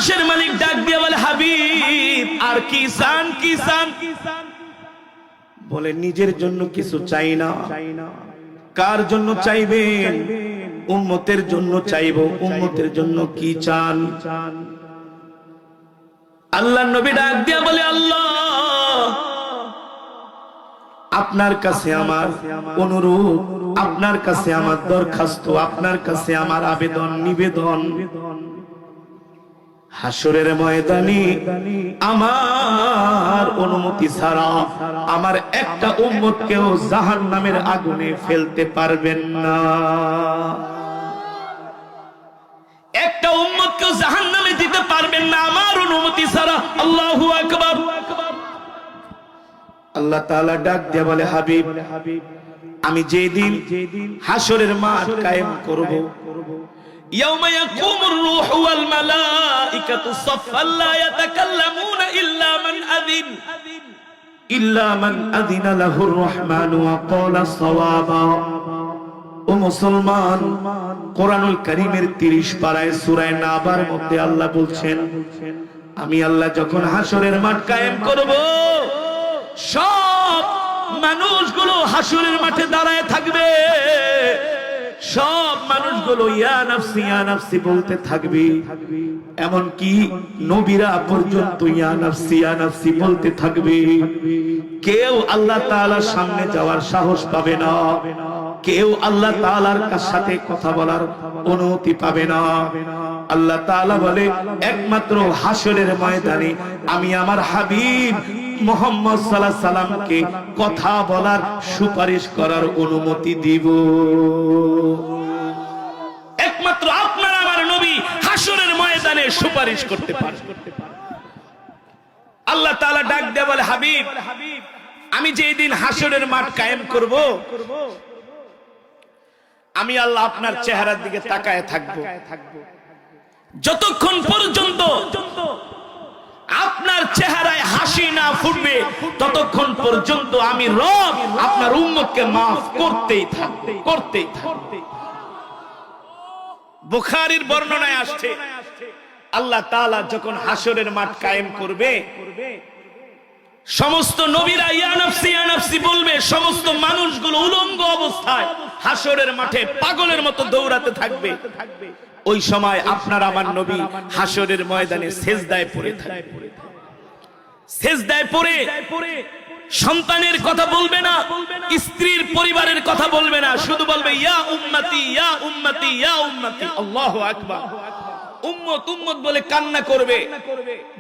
আরশের মালিক ডাক দিয়ে বলে, হাবিব আর কি চান, কি চান? বলে, নিজের জন্য কিছু চাই না। কার জন্য চাইবেন? উম্মতের জন্য চাইবো। উম্মতের জন্য কি চান? আল্লাহর নবী ডাক দিয়া বলে, আল্লাহ, আপনার কাছে আমার অনুরোধ, আপনার কাছে আমার দরখাস্ত, আপনার কাছে আমার আবেদন নিবেদন, হাসরের ময়দানে আমার অনুমতি ছাড়া আমার একটা উম্মতকেও জাহান্নামের আগুনে ফেলতে পারবেন না। একটা উম্মতকেও জাহান্নামে দিতে পারবেন না আমার অনুমতি ছাড়া। আল্লাহু আকবার। আল্লাহ তাআলা ডাক দিয়ে বলে, হাবিব, আমি যেদিন হাসরের মাঠ কায়েম করব, ইয়াউমা ইয়াকুমুর রূহু ওয়াল মালাইকাতু সাফফান লা ইয়াতাকাল্লামুনা ইল্লা মান আযিনা লাহুর রহমানু ওয়া ক্বালা সাওয়াবা। ও মুসলমান, কোরআনুল কারীমের 30 পারায় সূরা নাবার মধ্যে আল্লাহ বলছেন, আমি আল্লাহ যখন হাসরের মাঠ কায়েম করব, সব মানুষগুলো হাসরের মাঠে দাঁড়ায় থাকবে। সব মানুষগুলো ইয়া নাফসি ইয়া নাফসি বলতে থাকবে। এমন কি নবীরা পর্যন্ত ইয়া নাফসি ইয়া নাফসি বলতে থাকবে। কেউ আল্লাহ তাআলার সামনে যাওয়ার সাহস পাবে না। কেউ আল্লাহ তাআলার সাথে কথা বলার অনুমতি পাবে না। আল্লাহ তাআলা বলে, একমাত্র হাসরের ময়দানে আমি আমার হাবিব মুহাম্মদ সাল্লাল্লাহু আলাইহি সাল্লামকে কথা বলার সুপারিশ করার অনুমতি দিব। একমাত্র আপনার আমার নবী হাসরের ময়দানে সুপারিশ করতে পারে। আল্লাহ তাআলা ডাক দিয়ে বলে, হাবিব, আমি যেই দিন হাসরের মাঠ কায়েম করব, আমি আল্লাহ আপনার চেহারার দিকে তাকায় থাকবো। যতক্ষণ পর্যন্ত আপনার চেহারায় হাসি না ফুটবে, ততক্ষণ পর্যন্ত আমি রব আপনার উম্মতকে মাফ করতেই থাকবে, করতেই থাকবে। বুখারীর বর্ণনায় আসছে, আল্লাহ তাআলা যখন হাসরের মাঠ কায়েম করবে, সমস্ত নবীরা ইয়া নাফসি ইয়া নাফসি বলবে। সমস্ত মানুষগুলো উলঙ্গ অবস্থায় হাসরের মাঠে পাগলের মতো দৌড়াতে থাকবে। ওই সময় আপনার আমার নবী হাসরের ময়দানে সিজদায় পড়ে থাকবে। সিজদায় পড়ে সন্তানের কথা বলবে না, স্ত্রীর পরিবারের কথা বলবে না, শুধু বলবে, ইয়া উম্মতি ইয়া উম্মতি ইয়া উম্মতি। আল্লাহু আকবার। উম্মত উম্মত বলে কান্না করবে।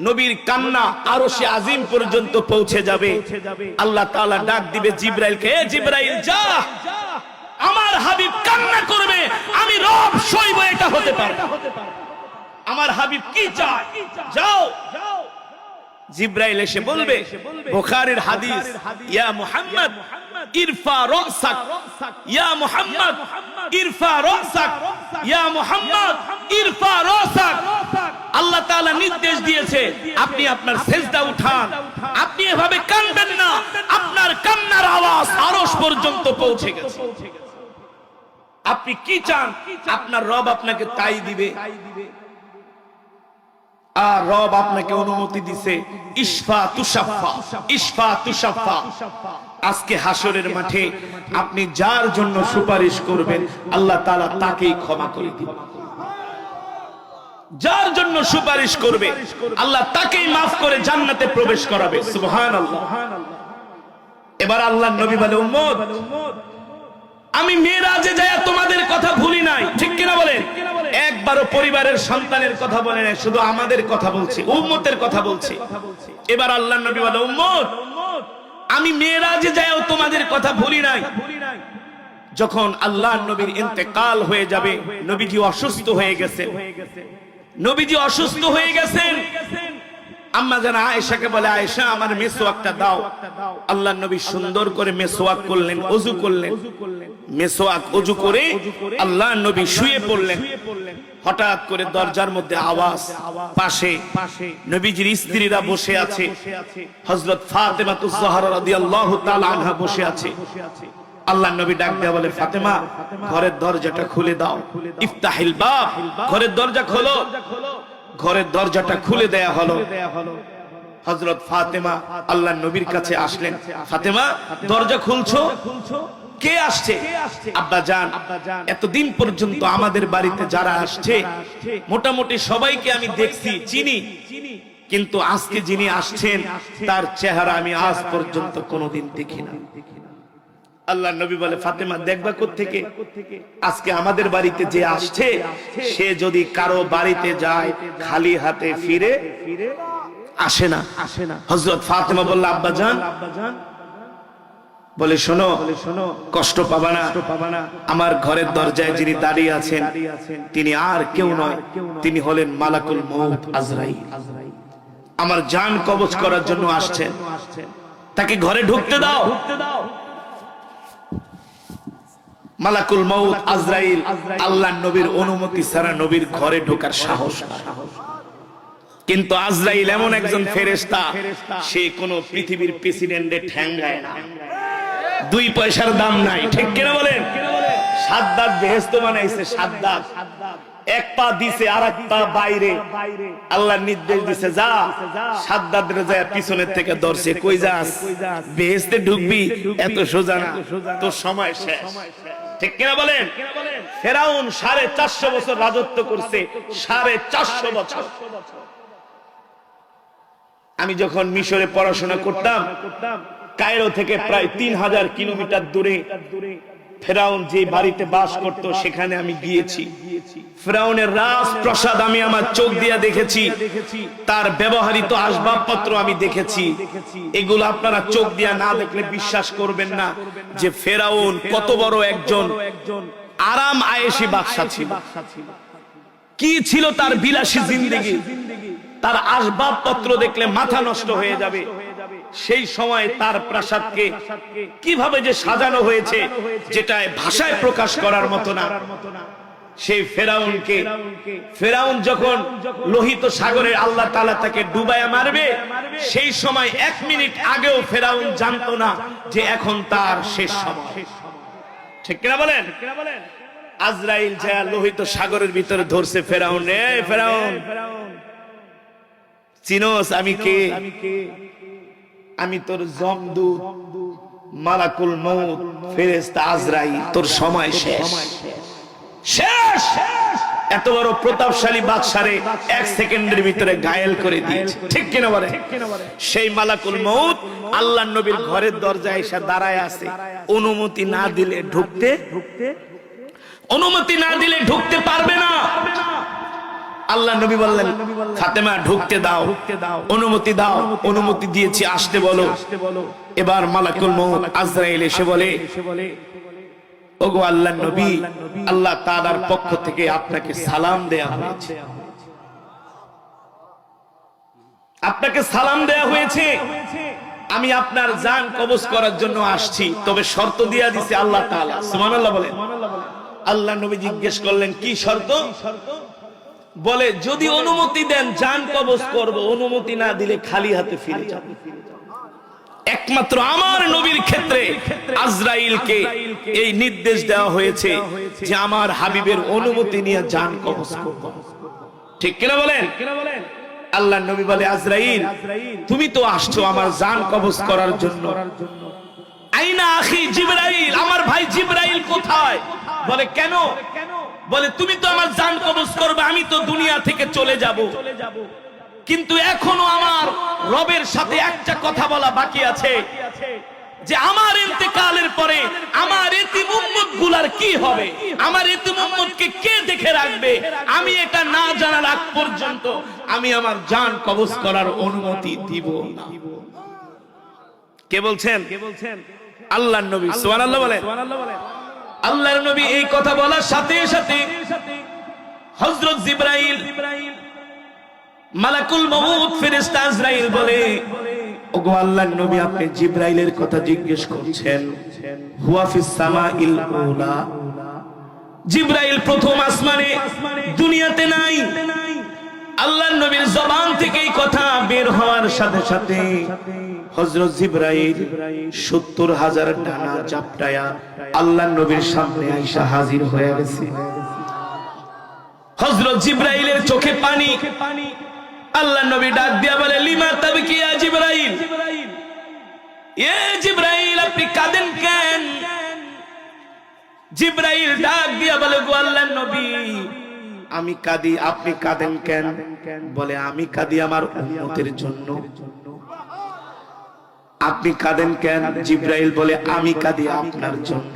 নবীর কান্না আরশে আজিম পর্যন্ত পৌঁছে যাবে। আল্লাহ তাআলা ডাক দিবে জিবরাইলকে, এ জিবরাইল, যা, আমার হাবিব কান্না করবে, আমি রব সইব, এটা হতে পারে। আমার হাবিব কি চায়, যাও। জিবরাইল এসে বলবে, বুখারীর হাদিস, ইয়া মুহাম্মদ ইরফা রাসাক, ইয়া মুহাম্মদ ইরফা রাসাক, ইয়া মুহাম্মদ ইরফা রাসাক। আল্লাহ তাআলা নির্দেশ দিয়েছে, আপনি আপনার সিজদা উঠান। আপনি এভাবে কাঁদবেন না, আপনার কান্নার আওয়াজ আরশ পর্যন্ত পৌঁছে গেছে। আপনি কি চান, আপনার রব আপনাকে তাই দিবে। আর রব আপনাকে অনুমতি দিছে, ইশফা তুশাফা, ইশফা তুশাফা। আজকে হাসরের মাঠে আপনি যার জন্য সুপারিশ করবেন, আল্লাহ তাআলা তাকেই ক্ষমা করে দিবেন। যার জন্য সুপারিশ করবে, আল্লাহ তাকেই মাফ করে জান্নাতে প্রবেশ করাবে। সুবহানাল্লাহ। এবার আল্লাহর নবী বলে, উম্মত, আমি মেরাজে যায় তোমাদের কথা ভুলি নাই, ঠিক কিনা বলেন? একবারও পরিবারের সন্তানের কথা বলে নাই, শুধু আমাদের কথা বলছি, উম্মতের কথা বলছি। এবার আল্লাহর নবী বলে, উম্মত, আমি মেরাজে যায় তোমাদের কথা ভুলি নাই। যখন আল্লাহর নবীর ইন্তেকাল হয়ে যাবে, নবীজি অসুস্থ হয়ে গেছেন, নবীজি অসুস্থ হয়ে গেছেন। আম্মা জান আয়েশাকে বলে, আয়েশা, আমার মেসওয়াকটা দাও। আল্লাহর নবী সুন্দর করে মেসওয়াক করলেন, ওযু করলেন। মেসওয়াক ওযু করে আল্লাহর নবী শুয়ে পড়লেন। হঠাৎ করে দরজার মধ্যে আওয়াজ, পাশে নবীজির স্ত্রীরা বসে আছে। হযরত ফাতেমাতুজ জাহরা রাদিয়াল্লাহু তাআলা আনহা বসে আছে। আল্লাহর নবী ডাক দেয়া বলে, ফাতেমা, ঘরের দরজাটা খুলে দাও। ইফতাহিল বাব, ঘরের দরজা খোলো। ঘরের দরজাটা খুলে দেয়া হলো। হযরত ফাতেমা আল্লাহর নবীর কাছে আসলেন, ফাতেমা দরজা খুলছো, কে আসছে? আব্বা জান, এতদিন পর্যন্ত আমাদের বাড়িতে যারা আসছে মোটামুটি সবাইকে আমি দেখছি, চিনি, কিন্তু আজকে যিনি আসছেন তার চেহারা আমি আজ পর্যন্ত কোনোদিন দেখি না। আল্লাহ নবী বলে, ফাতেমা দেখবা কোত্থেকে? আজকে আমাদের বাড়িতে যে আসছে সে যদি কারো বাড়িতে যায় খালি হাতে ফিরে আসে না। হযরত ফাতেমা বলল, আব্বা জান, বলে শোনো, কষ্ট পাবা না, আমার ঘরের দরজায় যিনি দাঁড়িয়ে আছেন তিনি আর কেউ নয়, তিনি হলেন মালাকুল মউত আজরাইল। আমার জান কবজ করার জন্য আসছেন, তাকে ঘরে ঢুকতে দাও। মালাকুল মউত আজরাইল আল্লাহর নবীর অনুমতি ছাড়া নবীর ঘরে ঢোকার সাহস না। কিন্তু আজরাইল এমন একজন ফেরেশতা, সে কোন পৃথিবীর প্রেসিডেন্টের ঠ্যাঙ্গায় না, 2 পয়সার দাম নাই, ঠিক কিনা বলেন? সাদ্দাত বেহেশত বানাইছে, সাদ্দাত এক পা দিছে আর এক পা বাইরে, আল্লাহর নির্দেশ দিছে যা, সাদ্দাতের যায় পিছনের থেকে ধরছে, কই যাস? বেহেশতে ঢুকবি? এত সোজা না, তোর সময় শেষ, ঠিক কিনা বলেন? ফেরাউন 450 বছর রাজত্ব করছে, 450 বছর। আমি যখন মিশরে পড়াশোনা করতাম, কায়রো থেকে প্রায় 3000 কিলোমিটার দূরে ফেরাউন যে বাড়িতে বাস করত সেখানে আমি গিয়েছি। ফেরাউনের রাজপ্রাসাদ আমি আমার চোখ দিয়ে দেখেছি, তার ব্যবহৃত আসবাবপত্র আমি দেখেছি। এগুলো আপনারা চোখ দিয়ে না দেখলে বিশ্বাস করবেন না যে ফেরাউন কত বড় একজন আরাম আয়েশি বাদশা ছিল। কি ছিল তার বিলাসী জিন্দেগি, তার আসবাবপত্র দেখলে মাথা নষ্ট হয়ে যাবে। সেই সময় তার প্রাসাদকে কিভাবে যে সাজানো হয়েছে যেটা ভাষায় প্রকাশ করার মতো না। সেই ফেরাউনকে, ফেরাউন যখন লোহিত সাগরে আল্লাহ তাআলা তাকে ডুবায়া মারবে, সেই সময় 1 মিনিট আগেও ফেরাউন জানতো না যে এখন তার শেষ সময়, ঠিক কিনা বলেন? আজরাইল যা লোহিত সাগরের ভিতরে ধরছে ফেরাউন, এ ফেরাউন চিনোস আমি কে? আমি তোর জমদূত মালাকুল মউত ফেরেশতা আজরাইল, তোর সময় শেষ, শেষ। এত বড় প্রতাপশালী বাদশারে 1 সেকেন্ডের ভিতরে ঘায়েল করে দিয়েছে, ঠিক কিনা বলে? সেই মালাকুল মউত আল্লাহর নবীর ঘরের দরজায় এসে দাঁড়ায় আছে, অনুমতি না দিলে ঢুকতে পারবে না। আল্লাহ নবী বললেন, ফাতেমা ঢুকতে দাও, অনুমতি দাও। অনুমতি দিয়েছি, আসতে বলো। এবার মালাকুল মউত আজরাইল এসে বলে, ওগো আল্লাহর নবী, আল্লাহ তাআলার পক্ষ থেকে আপনাকে সালাম দেয়া হয়েছে, আপনাকে সালাম দেয়া হয়েছে। আমি আপনার জান কবজ করার জন্য আসছি, তবে শর্ত দিয়া দিছে আল্লাহ তাআলা। সুবহানাল্লাহ বলেন। আল্লাহ নবী জিজ্ঞেস করলেন, কি শর্ত? বলে, যদি অনুমতি দেন জান কবজ করব, অনুমতি না দিলে খালি হাতে ফিরে যাব। একমাত্র আমার নবীর ক্ষেত্রে আজরাইলকে এই নির্দেশ দেওয়া হয়েছে যে আমার হাবিবের অনুমতি নিয়ে জান কবজ করব, ঠিক কিনা বলেন? আল্লাহ নবী বলে, আজরাইল তুমি তো আসছো আমার জান কবজ করার জন্য, আইনা আখি জিবরাইল, আমার ভাই জিবরাইল কোথায়? বলে, কেন? বলে, তুমি তো আমার জান কবজ করবে, আমি তো দুনিয়া থেকে চলে যাব, কিন্তু এখনো আমার রবের সাথে একটা কথা বলা বাকি আছে যে আমার ইন্তেকালের পরে আমার এতিম উম্মত গুলার কি হবে, আমার এতিম উম্মতকে কে দেখে রাখবে। আমি এটা না জানার আগ পর্যন্ত আমি আমার জান কবজ করার অনুমতি দিব না। কে বলছেন? আল্লাহর নবী। সুবহানাল্লাহ বলেন। আল্লাহর নবী এই কথা বলার সাথে সাথে হযরত জিবরাইল মালাকুল মউত ফেরেশতা আজরাইল বলে, ওগো আল্লাহর নবী, আপনি জিবরাইলের কথা জিজ্ঞেস করছেন। হুয়া ফিস সামাইল উলা, জিবরাইল প্রথম আসমানে, দুনিয়াতে নাই। আল্লাহর নবীর জবান থেকে এই কথা বের হওয়ার সাথে সাথে হযরত জিবরাইল 70,000 ডানা জাপটায়া আল্লাহর নবীর সামনে আয়েশা হাজির হয়ে গেছে। হযরত জিবরাইলের চোখে পানি। আল্লাহ নবী ডাক দিয়া বলে, লিমা তাবকি ইয়া জিবরাইল, এ জিবরাইল আপনি কাঁদেন কেন? জিবরাইল ডাক দিয়া বলে, গো আল্লাহর নবী আমি কাঁদি, আপনি কাঁদেন কেন? বলে, আমি কাঁদি আমার উম্মতের জন্য। আপনি কাঁদেন কেন? জিবরাইল বলে, আমি কাঁদি আপনার জন্য।